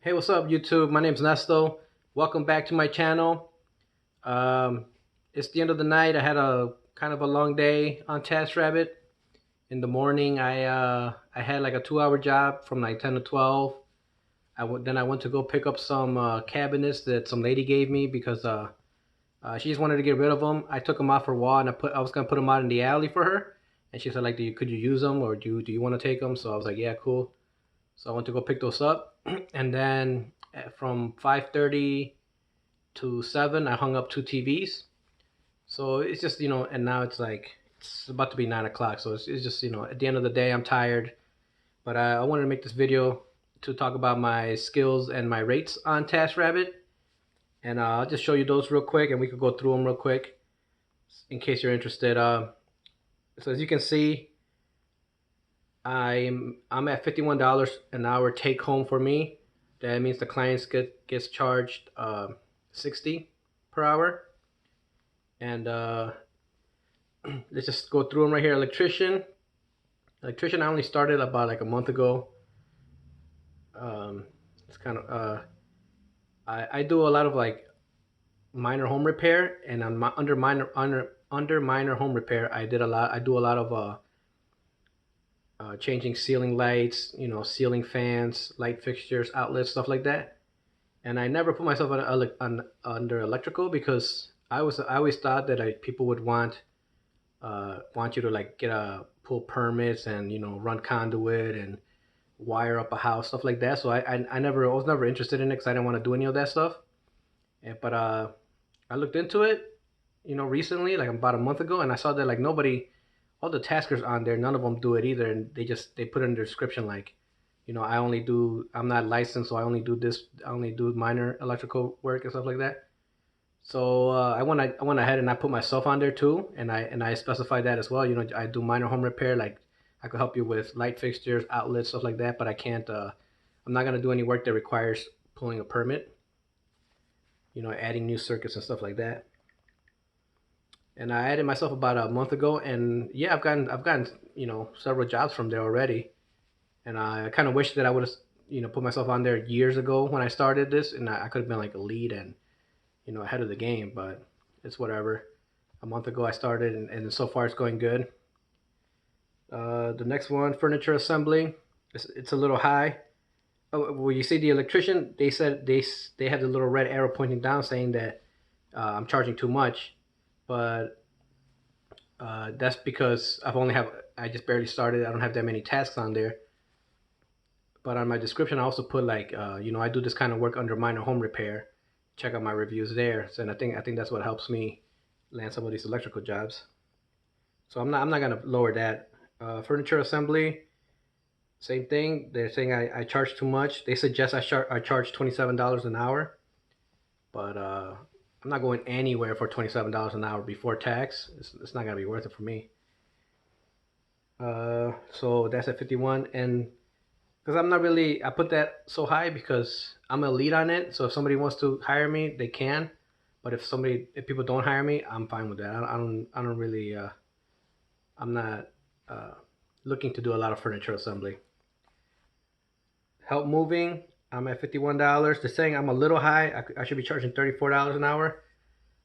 Hey, what's up, YouTube? My name's Nesto. Welcome back to my channel. Um, it's the end of the night. I had a kind of a long day on Taskrabbit. In the morning, I had like a 2-hour job from like 10 to 12. Then I went to go pick up some cabinets that some lady gave me because she just wanted to get rid of them. I took them off her wall and I was gonna put them out in the alley for her, and she said like, could you use them or do you want to take them? So I was like, yeah, cool. So I went to go pick those up, and then from 5:30 to 7, I hung up two TVs. So it's just and now it's about to be 9 o'clock. So it's just at the end of the day, I'm tired. But I wanted to make this video to talk about my skills and my rates on TaskRabbit, and I'll just show you those real quick, and we could go through them real quick in case you're interested. So as you can see, I'm at $51 an hour take home for me. That means the clients gets charged 60 per hour. And let's just go through them right here. Electrician, I only started about like a month ago. It's kind of I do a lot of like minor home repair, and on my under minor home repair, I do a lot of changing ceiling lights, ceiling fans, light fixtures, outlets, stuff like that. And I never put myself under electrical because I always thought that people would want you to like get a pull permits and run conduit and wire up a house, stuff like that. So I was never interested in it because I didn't want to do any of that stuff. But I looked into it, recently, like about a month ago, and I saw that like nobody, all the taskers on there, none of them do it either, and they put in the description like, I'm not licensed, so I only do this, I only do minor electrical work and stuff like that. So I went ahead and I put myself on there too, and I specified that as well. I do minor home repair, like I could help you with light fixtures, outlets, stuff like that, but I can't. I'm not gonna do any work that requires pulling a permit. Adding new circuits and stuff like that. And I added myself about a month ago, and yeah, I've gotten several jobs from there already. And I kind of wish that I would have put myself on there years ago when I started this, and I could have been like a lead and ahead of the game. But it's whatever. A month ago I started, and so far it's going good. The next one, furniture assembly. It's a little high. Oh, well, you see the electrician. They said they had the little red arrow pointing down, saying that I'm charging too much, but that's because I just barely started. I don't have that many tasks on there. But on my description, I also put like I do this kind of work under minor home repair. Check out my reviews there. So, and I think that's what helps me land some of these electrical jobs. So I'm not gonna lower that. Furniture assembly, same thing. They're saying I charge too much. They suggest I charge $27 an hour, but I'm not going anywhere for $27 an hour before tax. It's not gonna be worth it for me. So that's at 51, and because I'm not really, I put that so high because I'm a lead on it. So if somebody wants to hire me, they can. But if people don't hire me, I'm fine with that. I don't really, I'm not uh, looking to do a lot of furniture assembly. Help moving, I'm at $51. They're saying I'm a little high. I should be charging $34 an hour.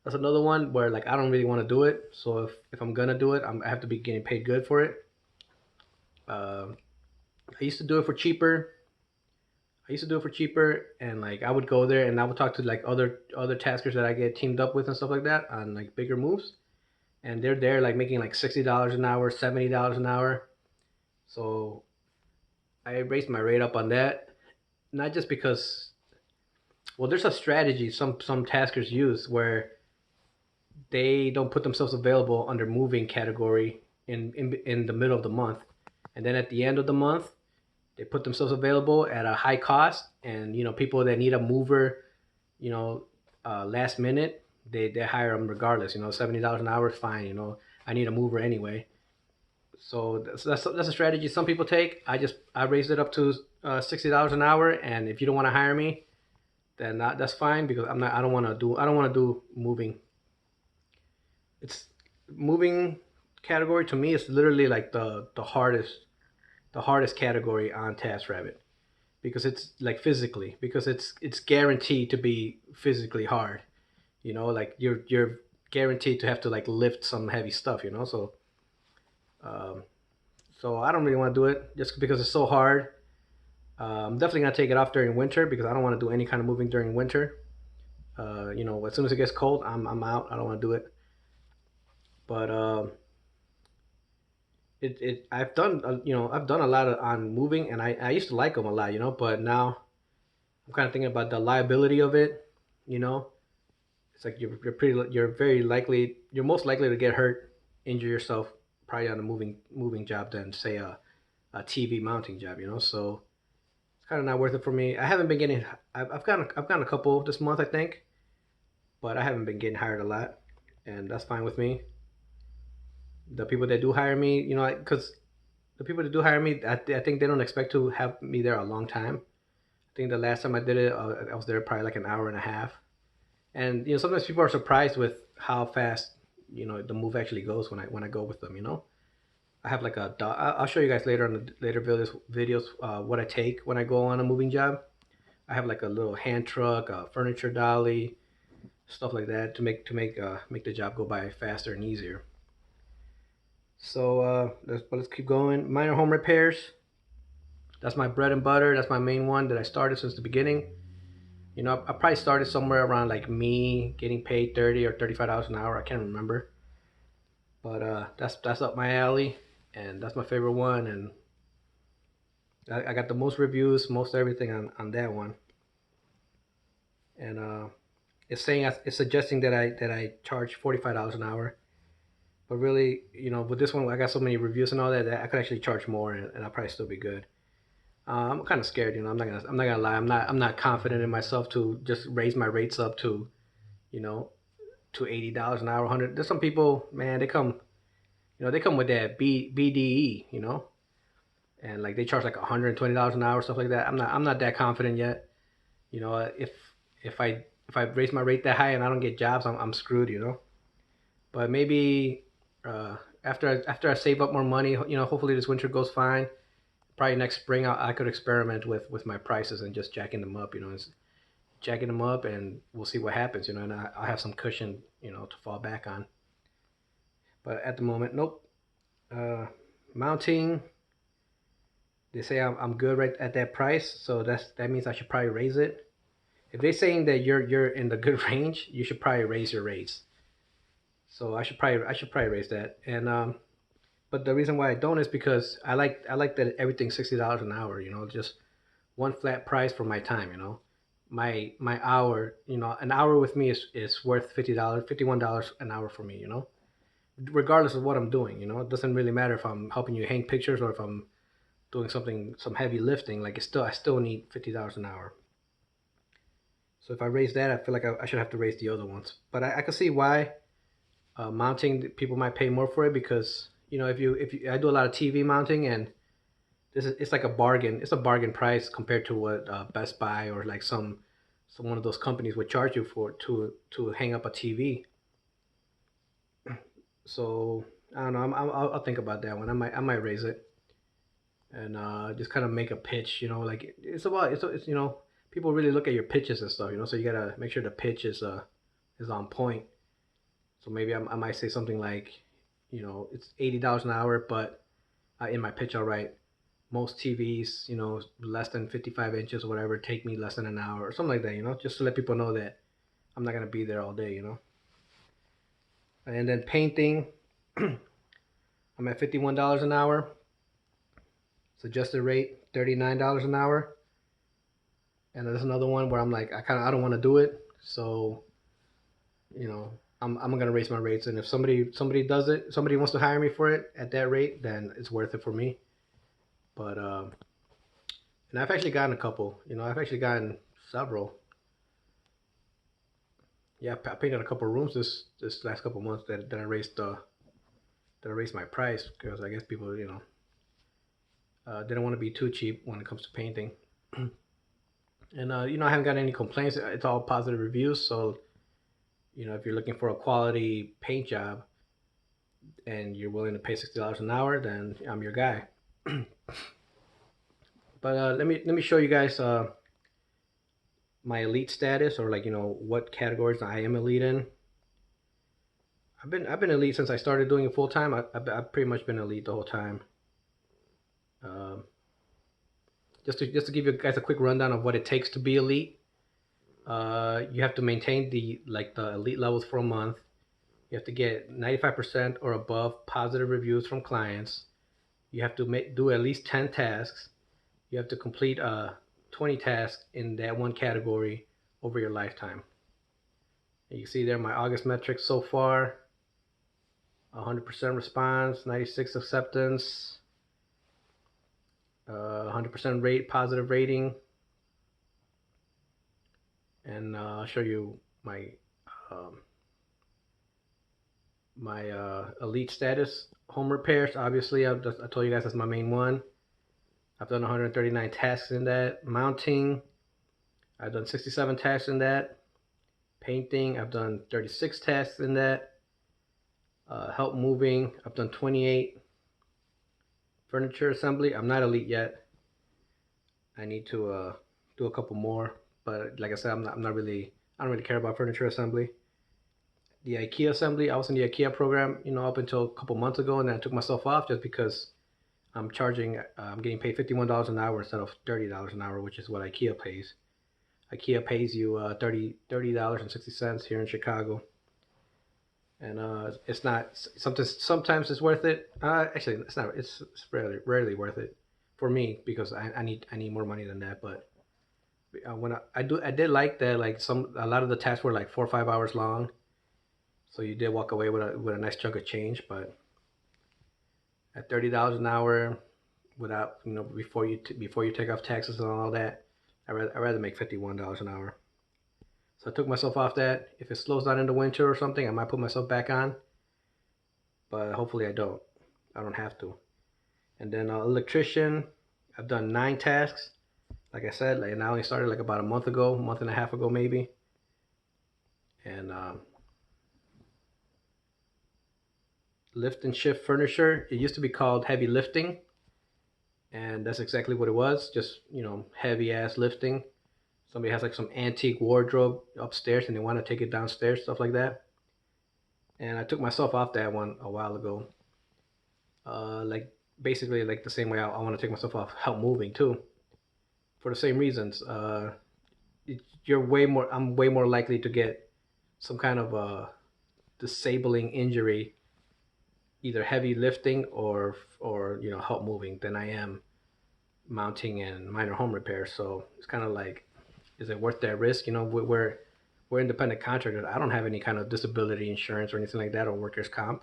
That's another one where like I don't really want to do it. So if I'm gonna do it, I have to be getting paid good for it. Uh, I used to do it for cheaper. And like I would go there and I would talk to like other taskers that I get teamed up with and stuff like that on like bigger moves, and they're there like making like $60 an hour, $70 an hour. So I raised my rate up on that, not just because, well, there's a strategy some taskers use where they don't put themselves available under moving category in the middle of the month, and then at the end of the month they put themselves available at a high cost, and people that need a mover, last minute, they hire them regardless. $70 an hour is fine. I need a mover anyway. So that's a strategy some people take. I raised it up to $60 an hour, and if you don't want to hire me, then that's fine because I don't want to do moving. It's moving category to me is literally like the hardest category on TaskRabbit because it's like physically, because it's guaranteed to be physically hard. Like you're guaranteed to have to like lift some heavy stuff. Um, so I don't really want to do it just because it's so hard. I'm definitely gonna take it off during winter because I don't want to do any kind of moving during winter. As soon as it gets cold, I'm out. I don't want to do it. But I've done a lot on moving, and I used to like them a lot, but now I'm kind of thinking about the liability of it. You know, it's like you're most likely to get hurt, injure yourself probably on a moving job than say a TV mounting job. So it's kind of not worth it for me. I haven't been getting. I've gotten a couple this month, I think, but I haven't been getting hired a lot, and that's fine with me. The people that do hire me, because the people that do hire me, I think they don't expect to have me there a long time. I think the last time I did it, I was there probably like an hour and a half. And sometimes people are surprised with how fast the move actually goes when I go with them. I have like I'll show you guys later on the later videos what I take when I go on a moving job. I have like a little hand truck, a furniture dolly, stuff like that to make the job go by faster and easier. So let's keep going. Minor home repairs. That's my bread and butter. That's my main one that I started since the beginning. I probably started somewhere around like me getting paid $30 or $35 an hour. I can't remember, but that's up my alley, and that's my favorite one. And I got the most reviews, most everything on that one. And it's suggesting that I charge $45 an hour, but really, with this one, I got so many reviews and all that I could actually charge more, and I'll probably still be good. I'm kind of scared, I'm not gonna lie. I'm not confident in myself to just raise my rates up you know, to $80 an hour, 100. There's some people, man, they come with that BDE, and like they charge like $120 an hour, stuff like that. I'm not that confident yet. If I raise my rate that high and I don't get jobs, I'm screwed. But maybe after I save up more money, hopefully this winter goes fine. Probably next spring I could experiment with my prices and just jacking them up. Jacking them up, and we'll see what happens. And I'll have some cushion, to fall back on. But at the moment, nope. Uh, Mounting, they say I'm good right at that price, so that means I should probably raise it. If they're saying that you're in the good range, you should probably raise your rates. So I should probably raise that. And but the reason why I don't is because I like that everything's $60 an hour. Just one flat price for my time. My hour. An hour with me is worth $50, $51 an hour for me. Regardless of what I'm doing. It doesn't really matter if I'm helping you hang pictures or if I'm doing some heavy lifting. Like I still need $50 an hour. So if I raise that, I feel like I should have to raise the other ones. But I can see why mounting people might pay more for it because if you I do a lot of TV mounting, and it's like a bargain. It's a bargain price compared to what Best Buy or like some one of those companies would charge you for to hang up a TV. So I don't know. I'll think about that one. I might raise it and just kind of make a pitch. Like it's people really look at your pitches and stuff. So you gotta make sure the pitch is on point. So maybe I might say something like, it's $80 an hour, but in my pitch I'll write most TVs, less than 55 inches or whatever, take me less than an hour or something like that. Just to let people know that I'm not gonna be there all day. And then painting, I'm at $51 an hour. Suggested rate $39 an hour. And there's another one where I'm like, I don't want to do it, so I'm gonna raise my rates. And if somebody does it, somebody wants to hire me for it at that rate, then it's worth it for me. But and I've actually gotten a couple. I've actually gotten several. Yeah, I painted a couple rooms this last couple months that I raised my price because I guess people didn't want to be too cheap when it comes to painting. And I haven't got any complaints. It's all positive reviews. So if you're looking for a quality paint job and you're willing to pay $60 an hour, then I'm your guy. But let me show you guys my elite status, or like, what categories I am elite in. I've been elite since I started doing it full time. I've pretty much been elite the whole time. Um, just to give you guys a quick rundown of what it takes to be elite. You have to maintain the elite levels for a month. You have to get 95% or above positive reviews from clients. You have to do at least 10 tasks. You have to complete 20 tasks in that one category over your lifetime. And you see there my August metrics so far: 100% response, 96 acceptance, 100% rate positive rating, and I'll show you um, my elite status. Home repairs, obviously, I told you guys that's my main one. I've done 139 tasks in that. Mounting, I've done 67 tasks in that. Painting, I've done 36 tasks in that. Help moving, I've done 28. Furniture assembly, I'm not elite yet. I need to do a couple more, but like I said, I don't really care about furniture assembly. The IKEA assembly, I was in the IKEA program, up until a couple months ago, and then I took myself off just because I'm getting paid $51 an hour instead of $30 an hour, which is what IKEA pays. IKEA pays you $30.60 here in Chicago, and it's not sometimes it's worth it. Actually, it's not. It's rarely worth it for me because I need more money than that. But when I did like that, like a lot of the tasks were like 4 or 5 hours long, so you did walk away with a nice chunk of change. But at $30 an hour, without before you take off taxes and all that, I rather make $51 an hour. So I took myself off that. If it slows down in the winter or something, I might put myself back on, but hopefully I don't. I don't have to. And then electrician, I've done 9 tasks. Like I said, like, and I only started like about a month ago, a month and a half ago maybe. And lift and shift furniture. It used to be called heavy lifting, and that's exactly what it was. Just heavy ass lifting. Somebody has like some antique wardrobe upstairs and they want to take it downstairs, stuff like that. And I took myself off that one a while ago. Like basically like the same way I want to take myself off help moving too, for the same reasons. I'm way more likely to get some kind of a disabling injury, either heavy lifting or help moving, than I am mounting and minor home repairs. So it's kind of like, is it worth that risk? We're independent contractors. I don't have any kind of disability insurance or anything like that, or workers' comp.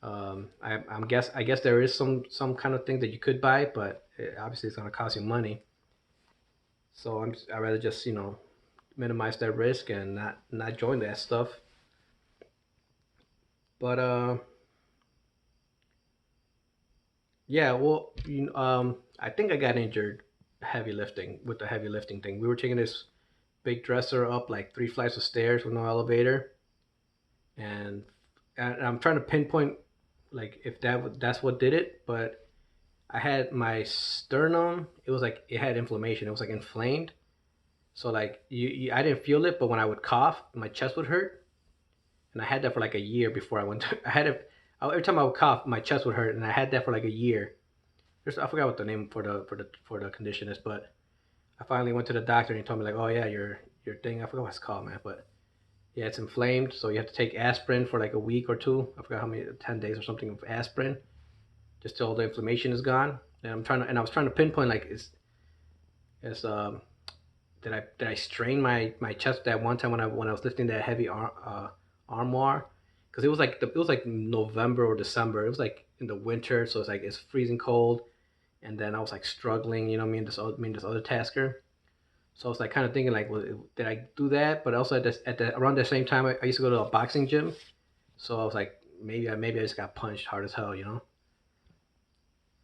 I guess there is some kind of thing that you could buy, but obviously it's gonna cost you money. So I rather just minimize that risk and not join that stuff. But yeah, well, I think I got injured heavy lifting with the heavy lifting thing. We were taking this big dresser up like 3 flights of stairs with no elevator, and, I'm trying to pinpoint like if that's what did it, but I had my sternum. It was like it had inflammation. It was like inflamed. So like I didn't feel it, but when I would cough, my chest would hurt, and I had that for like a year before I went to. I had it every time I would cough, my chest would hurt, and I had that for like a year. I forgot what the name for the condition is, but I finally went to the doctor and he told me like, oh yeah, your thing. I forgot what it's called, man, but yeah, it's inflamed, so you have to take aspirin for like a week or two. I forgot how many, 10 days or something of aspirin, just till the inflammation is gone. And I was trying to pinpoint like is did I strain my chest that one time when I was lifting that heavy armoire, because it was like November or December. It was like in the winter, so it's freezing cold, and then I was like struggling, me and this other tasker. So I was like kind of thinking like, well, did I do that? But also around the same time, I used to go to a boxing gym, so I was like, maybe I just got punched hard as hell.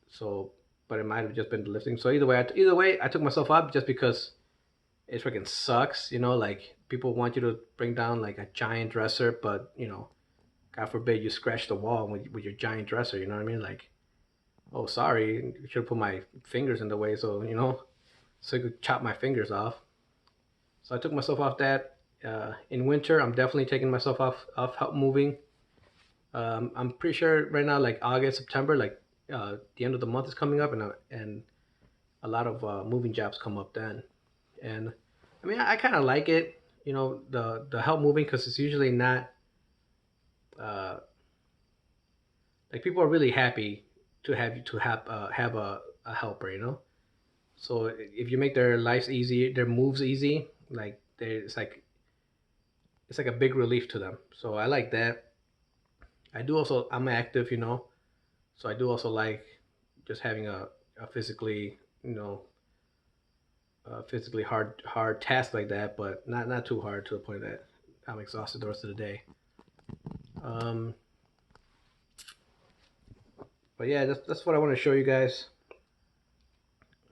So, but it might have just been the lifting. So either way, I took myself up just because it freaking sucks. Like people want you to bring down like a giant dresser, but God forbid you scratch the wall with your giant dresser. You know what I mean? Like oh, sorry, you should have put my fingers in the way, so so you could chop my fingers off. So I took myself off that. In winter, I'm definitely taking myself off help moving. I'm pretty sure right now, like August, September, like the end of the month is coming up, and a lot of moving jobs come up then. And I mean, I kind of like it, the help moving, because it's usually not uh, like people are really happy to have a helper, So if you make their lives easy, their moves easy, like it's like a big relief to them. So I like that. I'm active, so I do also like just having a physically hard task like that, but not too hard to the point that I'm exhausted the rest of the day. Um, but yeah, that's what I want to show you guys.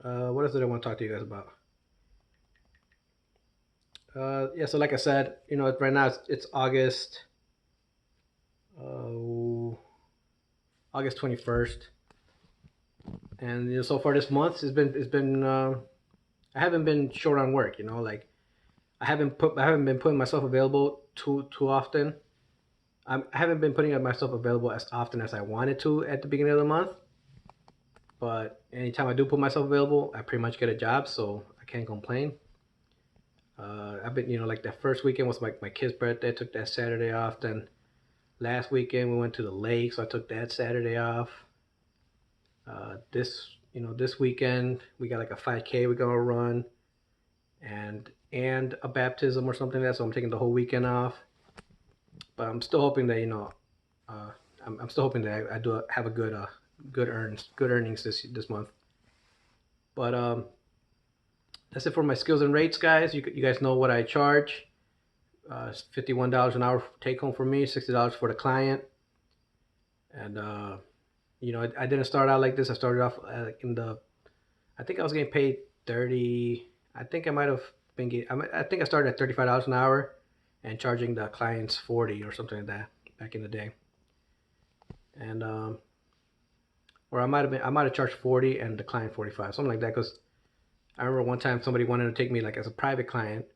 What else did I want to talk to you guys about? Yeah, so like I said, right now it's uh, August 21st, and so far this month it's been I haven't been short on work. Like I haven't been putting myself available too often. I haven't been putting myself available as often as I wanted to at the beginning of the month. But anytime I do put myself available, I pretty much get a job, so I can't complain. I've been, like the first weekend was like my kid's birthday. I took that Saturday off. Then last weekend we went to the lake, so I took that Saturday off. This weekend we got like a 5K we're gonna run, and a baptism or something like that. So I'm taking the whole weekend off. But I'm still hoping that uh, I'm still hoping that I do have a good earnings this month. But that's it for my skills and rates, guys. You guys know what I charge. It's $51 an hour take home for me, $60 for the client, and I didn't start out like this. I started off I think I was getting paid 30. I think I might have been getting. I think I started at $35 an hour, and charging the clients 40 or something like that back in the day, and or I might have charged 40 and the client 45, something like that, because I remember one time somebody wanted to take me like as a private client,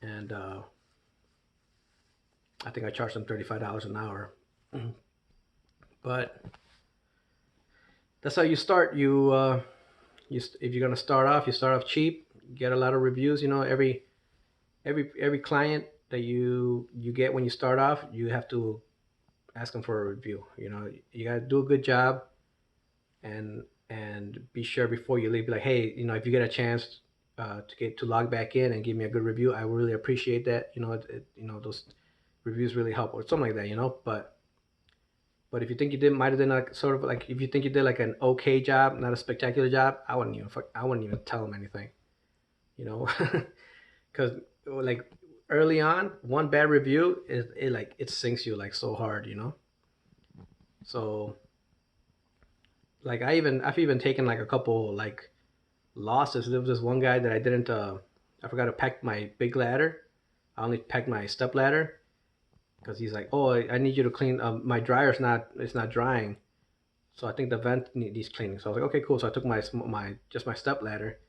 and I think I charged them $35 an hour. But that's how you start. If you're gonna start off, you start off cheap, get a lot of reviews. Every client that you get when you start off, you have to ask them for a review. You gotta do a good job, and be sure before you leave, be like, hey, if you get a chance to log back in and give me a good review, I would really appreciate that. Those reviews really help, or something like that. But if you think you did might have done like sort of like, if you think you did like an okay job, not a spectacular job, I wouldn't even tell them anything. You know, because like early on, one bad review it sinks you like so hard. So like I've even taken like a couple like losses. There was this one guy that I forgot to pack my big ladder. I only packed my step ladder, because he's like, oh, I need you to clean. My dryer's not it's not drying, so I think the vent needs cleaning. So I was like, okay, cool. So I took my step ladder,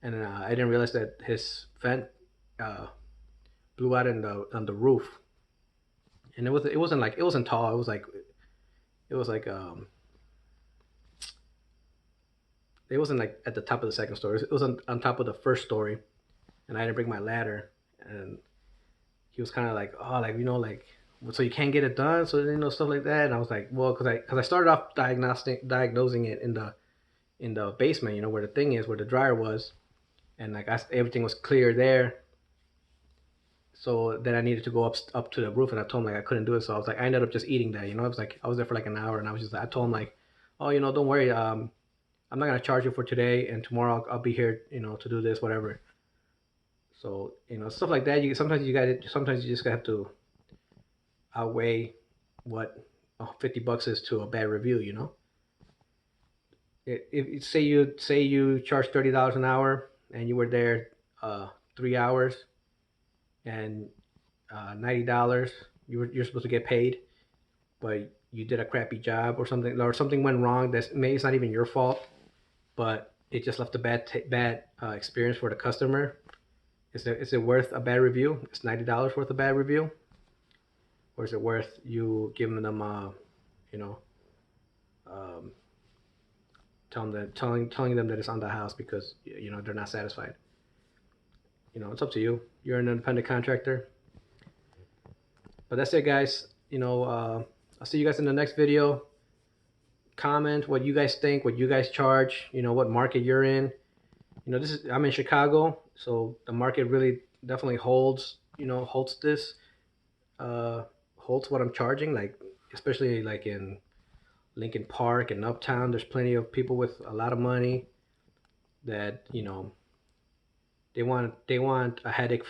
and I didn't realize that his vent uh, blew out on the roof, and it wasn't tall. It wasn't like at the top of the second story. It was on top of the first story, and I didn't bring my ladder, and he was kind of like, oh, like like, so you can't get it done, so stuff like that. And I was like, well, because I started off diagnosing it in the basement, where the thing is, where the dryer was, and like everything was clear there. So then I needed to go up to the roof, and I told him like I couldn't do it. So I was like, I ended up just eating that. I was like, I was there for like an hour, and I told him like, oh, don't worry, I'm not gonna charge you for today, and tomorrow I'll be here, to do this, whatever. So stuff like that. Sometimes you just have to outweigh what $50 is to a bad review. If say you charge $30 an hour, and you were there 3 hours, and $90 you're supposed to get paid, but you did a crappy job or something went wrong. That maybe it's not even your fault, but it just left a bad experience for the customer. Is it worth a bad review? It's $90 worth a bad review, or is it worth you giving them you know um, telling them that it's on the house because they're not satisfied. It's up to you. You're an independent contractor. But that's it, guys. I'll see you guys in the next video. Comment what you guys think, what you guys charge, what market you're in. I'm in Chicago, so the market really definitely holds this, holds what I'm charging, like especially like in Lincoln Park and Uptown. There's plenty of people with a lot of money that they want a headache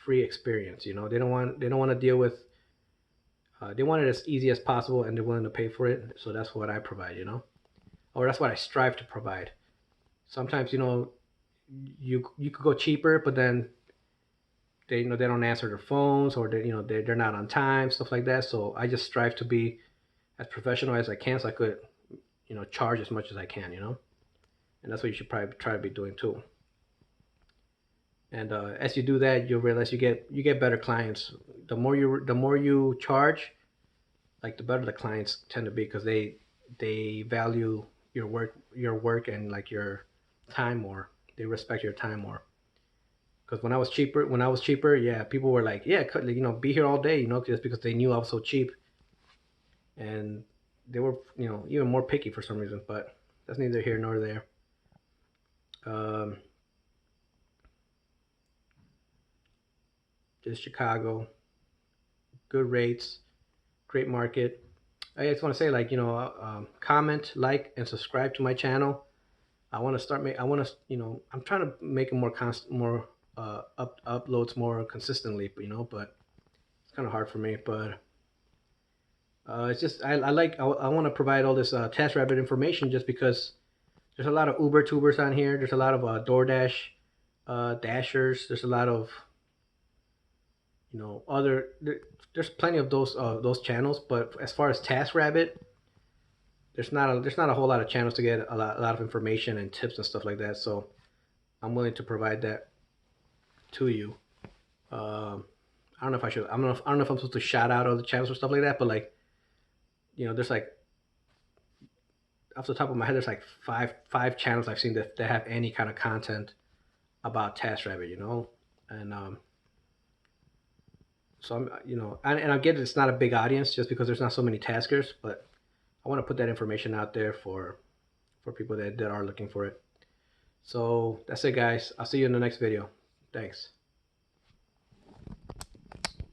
free experience. They don't want to deal with. They want it as easy as possible, and they're willing to pay for it. So that's what I provide. Or that's what I strive to provide. Sometimes you could go cheaper, but then they don't answer their phones, or they're not on time, stuff like that. So I just strive to be as professional as I can, so I could charge as much as I can. And that's what you should probably try to be doing too. And as you do that, you'll realize you get better clients. The more you charge, like the better the clients tend to be, because they value your work and like your time more. They respect your time more. Because when I was cheaper, yeah, people were like, yeah, be here all day, just because they knew I was so cheap, and they were even more picky for some reason. But that's neither here nor there. Um, just Chicago, good rates, great market. I just want to say, like, comment, like, and subscribe to my channel. I want to start make. I want to, I'm trying to make it more uploads more consistently, but it's kind of hard for me. But it's just I want to provide all this TaskRabbit information, just because there's a lot of Uber tubers on here. There's a lot of DoorDash dashers. There's a lot of there's plenty of those channels. But as far as TaskRabbit, there's not a whole lot of channels to get a lot of information and tips and stuff like that. So I'm willing to provide that to you. I don't know if I should. I don't know if I'm supposed to shout out other channels or stuff like that. But like, there's like, off the top of my head, there's like five channels I've seen that have any kind of content about TaskRabbit. And so and I get it's not a big audience just because there's not so many taskers, but I want to put that information out there for people that are looking for it. So that's it, guys. I'll see you in the next video. Thanks.